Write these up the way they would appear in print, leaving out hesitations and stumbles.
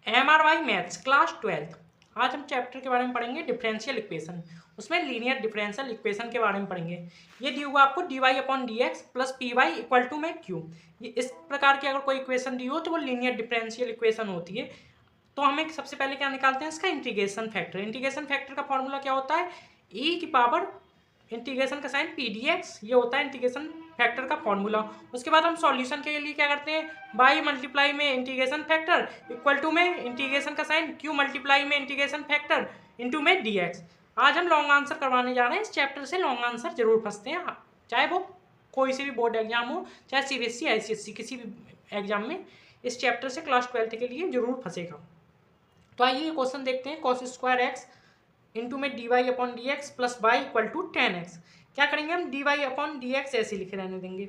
MRY maths class 12। आज हम chapter के बारे में पढ़ेंगे डिफरेंशियल इक्वेशन, उसमें लीनियर डिफरेंशियल इक्वेशन के बारे में पढ़ेंगे। ये दी हुआ आपको dy upon d x plus p y equal to में क्यू। ये इस प्रकार की अगर कोई इक्वेशन दी हो तो वो लीनियर डिफरेंशियल इक्वेशन होती है। तो हमें सबसे पहले क्या निकालते हैं, इसका इंटीग्रेशन फैक्टर। इंटीग्रेशन फैक्टर का फॉर्मूला क्या होता है, ई की पावर इंटीग्रेशन का साइन पी डी एक्स, ये होता है इंटीग्रेशन फैक्टर का फॉर्मूला। उसके बाद हम सॉल्यूशन के लिए क्या करते हैं, बाई मल्टीप्लाई में इंटीग्रेशन फैक्टर इक्वल टू में इंटीग्रेशन का साइन क्यू मल्टीप्लाई में इंटीग्रेशन फैक्टर इनटू में डी एक्स। आज हम लॉन्ग आंसर करवाने जा रहे हैं। इस चैप्टर से लॉन्ग आंसर जरूर फंसते हैं, चाहे वो कोई से भी बोर्ड एग्जाम हो, चाहे CBSE ICSE किसी भी एग्जाम में इस चैप्टर से क्लास 12 के लिए जरूर फंसेगा। तो आइए क्वेश्चन देखते हैं। कॉस स्क्वायर एक्स इंटू में d y upon d x plus y equal to 10x। क्या करेंगे हम, d y upon d x ऐसे लिखे रहने देंगे।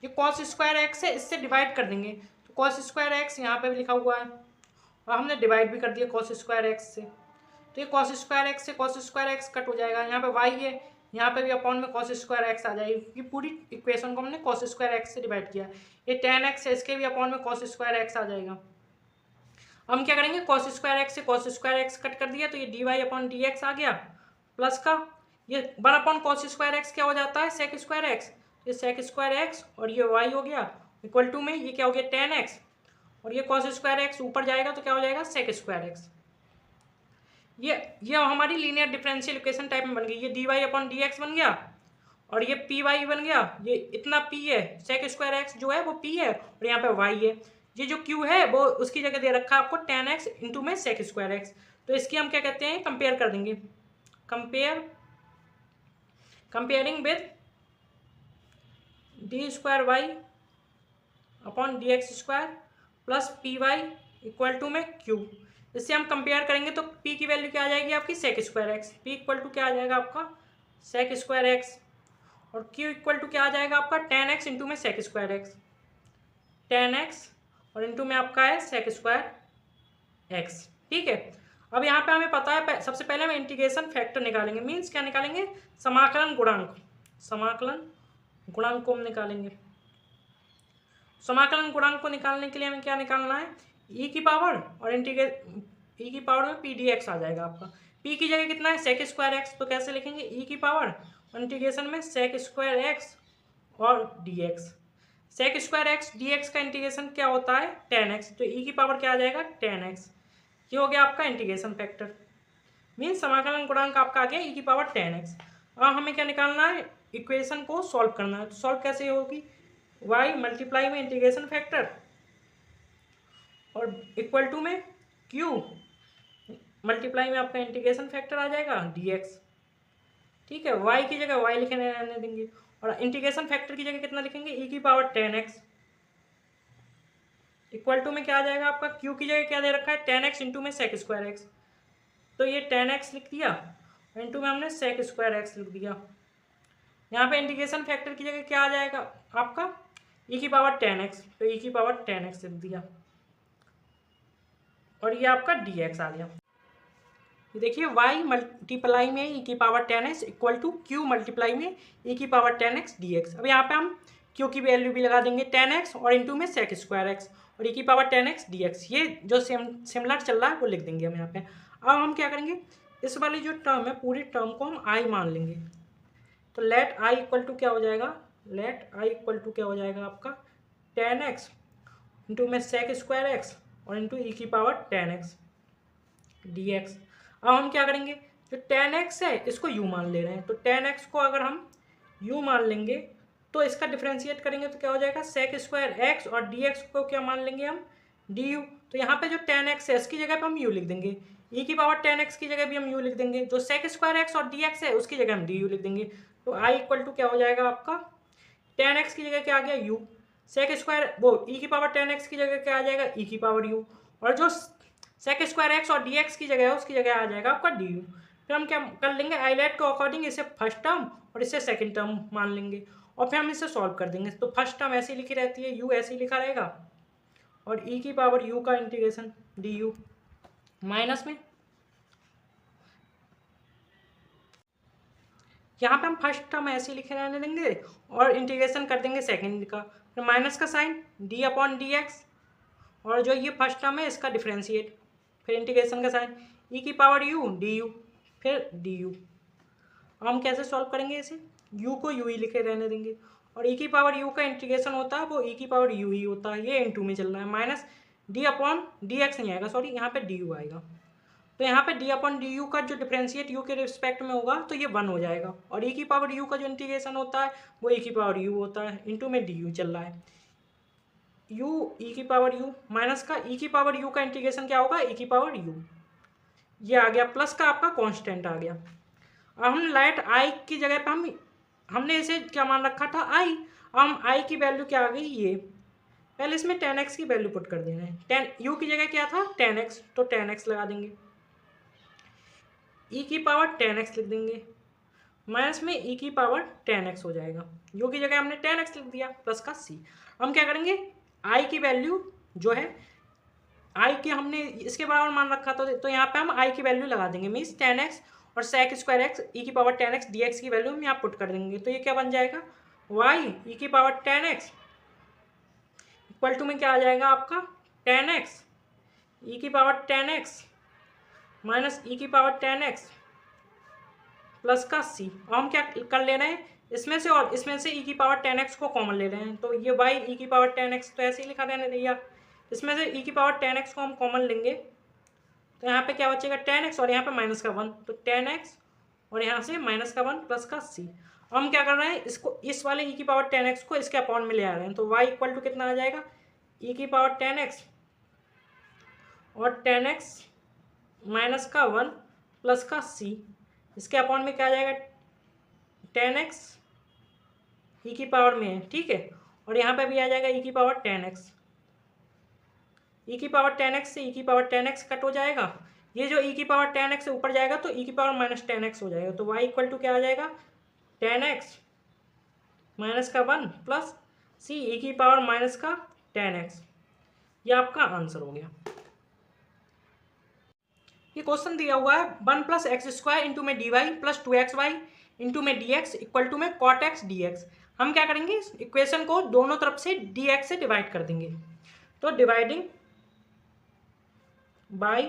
ये कॉस स्क्वायर एक्स है, इससे डिवाइड कर देंगे। तो कॉस स्क्वायर एक्स यहाँ पे भी लिखा हुआ है और हमने डिवाइड भी कर दिया कॉस स्क्वायर एक्स से। तो ये कॉस स्क्वायर एक्स से कॉस स्क्वायर एक्स कट हो जाएगा। यहाँ पे वाई है, यहाँ पे भी अपॉन में कॉस स्क्वायर एक्स आ जाएगी, क्योंकि पूरी इक्वेशन को हमने कॉस स्क्वायर एक्स से डिवाइड किया। ये 10x है, इसके भी अपॉन में कॉस स्क्वायर एक्स आ जाएगा। हम क्या करेंगे, कॉस स्क्वायर एक्स से कॉस स्क्वायर एक्स कट कर दिया, तो ये d y upon d x आ गया प्लस का ये 1 अपॉन कॉस स्क्वायर एक्स क्या हो जाता है, सेक स्क्वायर एक्स। ये सेक स्क्वायर एक्स और ये वाई हो गया इक्वल टू में ये क्या हो गया 10x, और ये कॉस स्क्वायर एक्स ऊपर जाएगा तो क्या हो जाएगा सेक स्क्वायर एक्स। ये हमारी लीनियर डिफरेंशियल इक्वेशन टाइप में बन गई। ये d y upon d x बन गया और ये पी वाई बन गया। ये इतना पी है, सेक स्क्वायर एक्स जो है वो पी है और यहाँ पे वाई है। ये जो क्यू है वो उसकी जगह दे रखा है आपको 10x इंटू में सेक स्क्वायर एक्स। तो इसकी हम क्या कहते हैं, कंपेयर कर देंगे। Comparing with d square y upon d x square plus p y equal to में क्यू। इससे हम कंपेयर करेंगे तो p की वैल्यू क्या आ जाएगी आपकी sec square x. p equal to क्या आ जाएगा आपका सेक स्क्वायर एक्स और q इक्वल टू क्या आ जाएगा आपका 10x इंटू में सेक स्क्वायर एक्स। 10x और इंटू में आपका है सेक स्क्वायर एक्स। ठीक है, अब यहाँ पे हमें पता है सबसे पहले हम इंटीग्रेशन फैक्टर निकालेंगे। मीन्स क्या निकालेंगे, समाकलन गुणांक। समाकलन गुणांक को हम निकालेंगे। समाकलन गुणांक को निकालने के लिए हमें क्या निकालना है, e की पावर और e की पावर में पी डी एक्स आ जाएगा आपका। p की जगह कितना है सेक स्क्वायर एक्स, तो कैसे लिखेंगे e की पावर इंटीग्रेशन में सेक स्क्वायर एक्स और dx। Sec square x dx का इंटीग्रेशन क्या होता है 10x, तो e की पावर क्या आ जाएगा 10x। ये हो गया आपका इंटीग्रेशन फैक्टर। मीन्स समाकलन गुणांक आपका आ गया e की पावर 10x। अब हमें क्या निकालना है, इक्वेशन को सॉल्व करना है। तो सॉल्व कैसे होगी, y मल्टीप्लाई में इंटीग्रेशन फैक्टर और इक्वल टू में q मल्टीप्लाई में आपका इंटीग्रेशन फैक्टर आ जाएगा dx। ठीक है, y की जगह y लिखने रहने देंगे और इंटीग्रेशन फैक्टर की जगह कितना लिखेंगे e की पावर 10x इक्वल टू में क्या आ जाएगा आपका q की जगह क्या दे रखा है 10x इंटू में सेक स्क्वायर एक्स। तो ये 10x लिख दिया इंटू में हमने सेक स्क्वायर एक्स लिख दिया। यहाँ पे इंटीग्रेशन फैक्टर की जगह क्या आ जाएगा आपका e की पावर 10x, तो e की पावर 10x लिख दिया और ये आपका dx आ गया। ये देखिए y मल्टीप्लाई में e की power 10x equal to q multiply में e की पावर 10x dx। अब यहाँ पे हम q की वैल्यू भी लगा देंगे 10x और इंटू में सेक स्क्वायर एक्स और e की पावर 10x dx। ये जो सिमिलर चल रहा है वो लिख देंगे हम यहाँ पे। अब हम क्या करेंगे, इस वाली जो टर्म है पूरी टर्म को हम i मान लेंगे। तो लेट i इक्वल टू क्या हो जाएगा, लेट i इक्वल टू क्या हो जाएगा आपका 10x इंटू में सेक स्क्वायर एक्स और इंटू ई की पावर 10x dx। अब हम क्या करेंगे, जो 10x है इसको u मान ले रहे हैं, तो 10x को अगर हम u मान लेंगे तो इसका डिफरेंशिएट करेंगे तो क्या हो जाएगा सेक स्क्वायर एक्स और dx को क्या मान लेंगे हम du। तो यहाँ पे जो 10x है इसकी जगह पे हम u लिख देंगे, e की पावर 10x की जगह भी हम u लिख देंगे, जो सेक स्क्वायर एक्स और dx है उसकी जगह हम du लिख देंगे। तो i इक्वल टू क्या हो जाएगा आपका 10x की जगह क्या आ गया u, सेक स्क्वायर वो e की पावर 10x की जगह क्या आ जाएगा e की पावर u, और जो सेक स्क्वायर एक्स और dx की जगह है उसकी जगह आ जाएगा आपका du। फिर हम क्या कर लेंगे, आइलेट के अकॉर्डिंग इसे फर्स्ट टर्म और इसे सेकंड टर्म मान लेंगे और फिर हम इसे सॉल्व कर देंगे। तो फर्स्ट टर्म ऐसी लिखी रहती है, u ऐसे ही लिखा रहेगा और e की पावर u का इंटीग्रेशन du माइनस में यहाँ पे हम फर्स्ट टर्म ऐसे लिखे रहने देंगे और इंटीग्रेशन कर देंगे सेकंड का, फिर माइनस का sign d upon d x और जो ये फर्स्ट टर्म है इसका डिफ्रेंशिएट, फिर इंटीग्रेशन का साइन ई की पावर यू डी यू, फिर डी यू। हम कैसे सॉल्व करेंगे इसे, u को u ही लिखे रहने देंगे, और e की पावर u का इंटीग्रेशन होता है वो e की पावर u ही होता है, ये इनटू में चल रहा है, minus d upon d x नहीं आएगा, सॉरी यहाँ पे du आएगा। तो यहाँ पे d अपॉन डी यू का जो डिफ्रेंशिएट u के रिस्पेक्ट में होगा तो ये 1 हो जाएगा, और e की पावर u का जो इंटीग्रेशन होता है वो e की पावर u होता है, इंटू में du चल रहा है, u e की पावर u माइनस का e की पावर u का इंटीग्रेशन क्या होगा, e की पावर u, ये आ गया, प्लस का आपका कांस्टेंट आ गया। अब हम लाइट आई की जगह पे हमने इसे क्या मान रखा था आई, हम आई की वैल्यू क्या आ गई ये, पहले इसमें 10x की वैल्यू पुट कर देना है, 10 u की जगह क्या था 10x, तो 10x लगा देंगे, e की पावर 10x लिख देंगे, माइनस में e की पावर 10x हो जाएगा, u की जगह हमने 10x लिख दिया, प्लस का c। हम क्या करेंगे, i की वैल्यू जो है i के हमने इसके बराबर मान रखा था, तो यहाँ पे हम i की वैल्यू लगा देंगे, मीन्स 10x और sec स्क्वायर एक्स ई की पावर 10x dx की वैल्यू हम यहाँ पुट कर देंगे, तो ये क्या बन जाएगा y ई की पावर 10x इक्वल टू में क्या आ जाएगा आपका 10x ई की पावर 10x माइनस ई की पावर 10x प्लस का c। अब हम क्या कर ले रहे हैं, इसमें से और इसमें से e की पावर 10x को कॉमन ले रहे हैं, तो ये y e की पावर 10x तो ऐसे ही लिखा रहने दिया, इसमें से e की पावर 10x को हम कॉमन लेंगे, तो यहाँ पे क्या बचेगा 10x और यहाँ पे माइनस का 1, तो 10x और यहाँ से माइनस का 1 प्लस का c। हम क्या कर रहे हैं, इसको इस वाले e की पावर 10x को इसके अपॉन में ले आ रहे हैं, तो y इक्वल टू कितना आ जाएगा e की पावर 10x और 10x माइनस का 1 प्लस का c, इसके अपॉन में क्या आ जाएगा 10x e की पावर में है, ठीक है, और यहाँ पे भी आ जाएगा e की पावर 10x, e की पावर 10x से e की पावर 10x कट हो जाएगा, ये जो e की पावर 10x से ऊपर जाएगा तो e की पावर माइनस 10x हो जाएगा, तो y इक्वल टू क्या आ जाएगा 10x माइनस का 1 प्लस c e की पावर माइनस का 10x, ये आपका आंसर हो गया। ये क्वेश्चन दिया हुआ है 1 प्लस एक्स स्क्वायर इंटू में d y plus 2xy into में डी एक्स इक्वल टू में कॉट एक्स डी एक्स। हम क्या करेंगे, इस इक्वेशन को दोनों तरफ से डी एक्स से डिवाइड कर देंगे, तो dividing by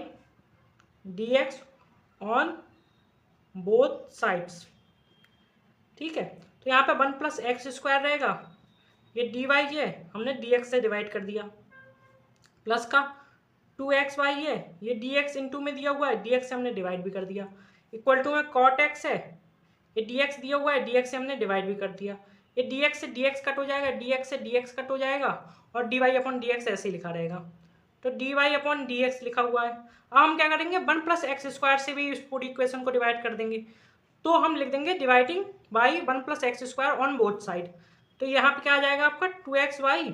D x on both sides, ठीक है। तो यहाँ पे 1 प्लस एक्स स्क्वायर रहेगा, ये डी वाई है हमने डी एक्स से डिवाइड कर दिया, प्लस का 2xy है, ये dx इंटू में दिया हुआ है, dx से हमने डिवाइड भी कर दिया, इक्वल टू में cot x है, ये dx दिया हुआ है, dx से हमने डिवाइड भी कर दिया, ये dx से dx कट हो जाएगा, dx से dx कट हो जाएगा, और dy अपॉन dx ऐसे ही लिखा रहेगा, तो dy अपॉन dx लिखा हुआ है। अब हम क्या करेंगे, 1 प्लस एक्स स्क्वायर से भी इस पूरी इक्वेशन को डिवाइड कर देंगे, तो हम लिख देंगे dividing by 1 plus x square on both side, तो यहाँ पे क्या आ जाएगा आपका 2xy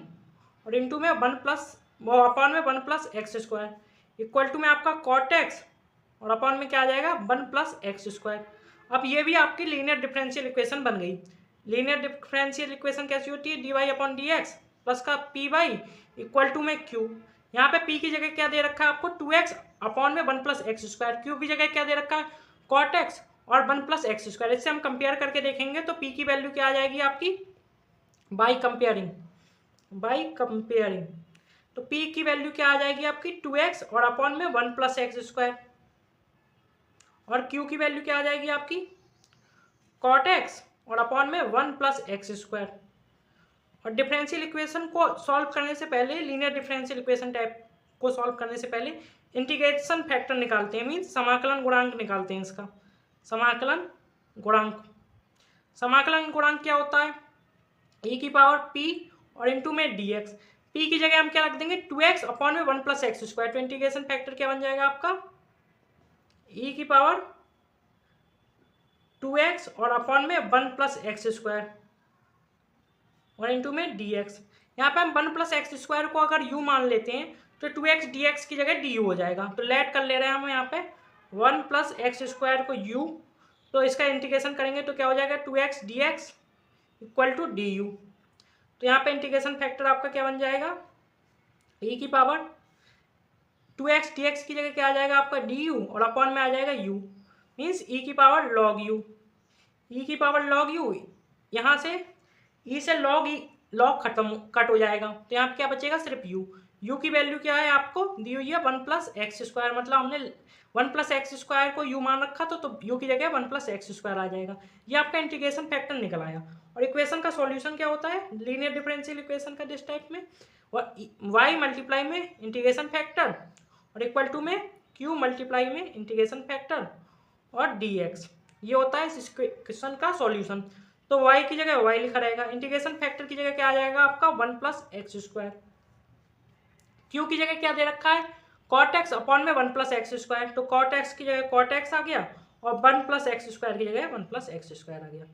और इंटू में 1 प्लस वो अपॉन में 1 plus x square equal to में आपका कॉट एक्स और अपॉन में क्या आ जाएगा 1 प्लस एक्स स्क्वायर। अब ये भी आपकी लीनियर डिफरेंशियल इक्वेशन बन गई। लीनियर डिफरेंशियल इक्वेशन कैसी होती है, d y upon d x plus का पी वाई इक्वल टू में क्यू, यहाँ पे p की जगह क्या दे रखा है आपको 2x अपॉन में 1 प्लस एक्स स्क्वायर, क्यू की जगह क्या दे रखा है कॉट एक्स और 1 प्लस एक्स स्क्वायर। इससे हम कंपेयर करके देखेंगे तो p की वैल्यू क्या आ जाएगी आपकी बाई कंपेयरिंग, तो p की वैल्यू क्या आ जाएगी आपकी 2x और अपॉन में 1 प्लस एक्स स्क्वायर, और q की वैल्यू क्या आ जाएगी आपकी cot x और अपॉन में 1 प्लस एक्स स्क्वायर। और डिफरेंशियल इक्वेशन को सॉल्व करने से पहले, लीनियर डिफरेंशियल इक्वेशन टाइप को सॉल्व करने से पहले इंटीग्रेशन फैक्टर निकालते हैं, मीन्स समाकलन गुणांक निकालते हैं इसका। समाकलन गुणांक क्या होता है, e की पावर p और इंटू में dx, p की जगह हम क्या रख देंगे 2x अपॉन में 1 प्लस एक्स स्क्वायर, तो इंटीग्रेशन फैक्टर क्या बन जाएगा आपका e की पावर 2x और अपॉन में 1 प्लस एक्स स्क्वायर और इंटू में dx। यहाँ पे हम 1 प्लस एक्स स्क्वायर को अगर u मान लेते हैं तो 2x dx की जगह du हो जाएगा, तो लेट कर ले रहे हैं हम यहाँ पे 1 प्लस एक्स स्क्वायर को u, तो इसका इंटीग्रेशन करेंगे तो क्या हो जाएगा 2x dx equal to du। तो यहाँ पे इंटीग्रेशन फैक्टर आपका क्या बन जाएगा e की पावर 2x dx की जगह क्या आ जाएगा आपका du और अपॉन में आ जाएगा u, मीन्स e की पावर log u, e की पावर log u, यहाँ से e से log खत्म कट हो जाएगा, तो यहाँ पे क्या बचेगा सिर्फ u यू की वैल्यू क्या है आपको दी हुई है 1+x², मतलब हमने 1+x² को यू मान रखा तो यू की जगह 1+x² आ जाएगा। ये आपका इंटीग्रेशन फैक्टर निकल आया। और इक्वेशन का सॉल्यूशन क्या होता है लीनियर डिफरेंशियल इक्वेशन का दिस टाइप में, y मल्टीप्लाई में इंटीग्रेशन फैक्टर और इक्वल टू में q मल्टीप्लाई में इंटीग्रेशन फैक्टर और dx, ये होता है इस क्वेश्चन का सॉल्यूशन। तो y की जगह y लिखा रहेगा, इंटीग्रेशन फैक्टर की जगह क्या आ जाएगा आपका 1+x², q की जगह क्या दे रखा है cot x अपॉन में 1+x², तो cot x की जगह cot x आ गया और 1+x² की जगह 1+x² आ गया,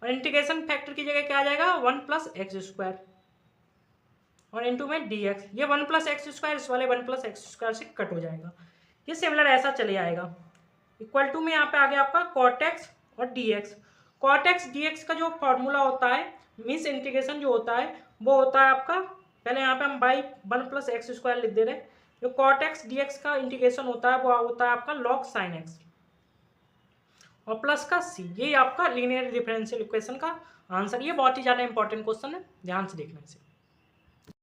और इंटीग्रेशन फैक्टर की जगह क्या आ जाएगा 1+x² और इनटू में dx, ये 1+x² इस वाले 1+x² से कट हो जाएगा। ये सिमिलर ऐसा चले आएगा। इक्वल टू में यहाँ पे आ गया आपका cot x और dx। cot x dx का जो फॉर्मूला होता है मीन्स इंटीग्रेशन जो होता है वो होता है आपका, पहले यहाँ पे हम बाई 1+x² लिख दे रहे हैं, जो cot x dx का इंटीग्रेशन होता है वो होता है आपका log sin x और प्लस का c, यही आपका लीनियर डिफरेंशियल इक्वेशन का आंसर। ये बहुत ही ज़्यादा इंपॉर्टेंट क्वेश्चन है, ध्यान से देखना इसे।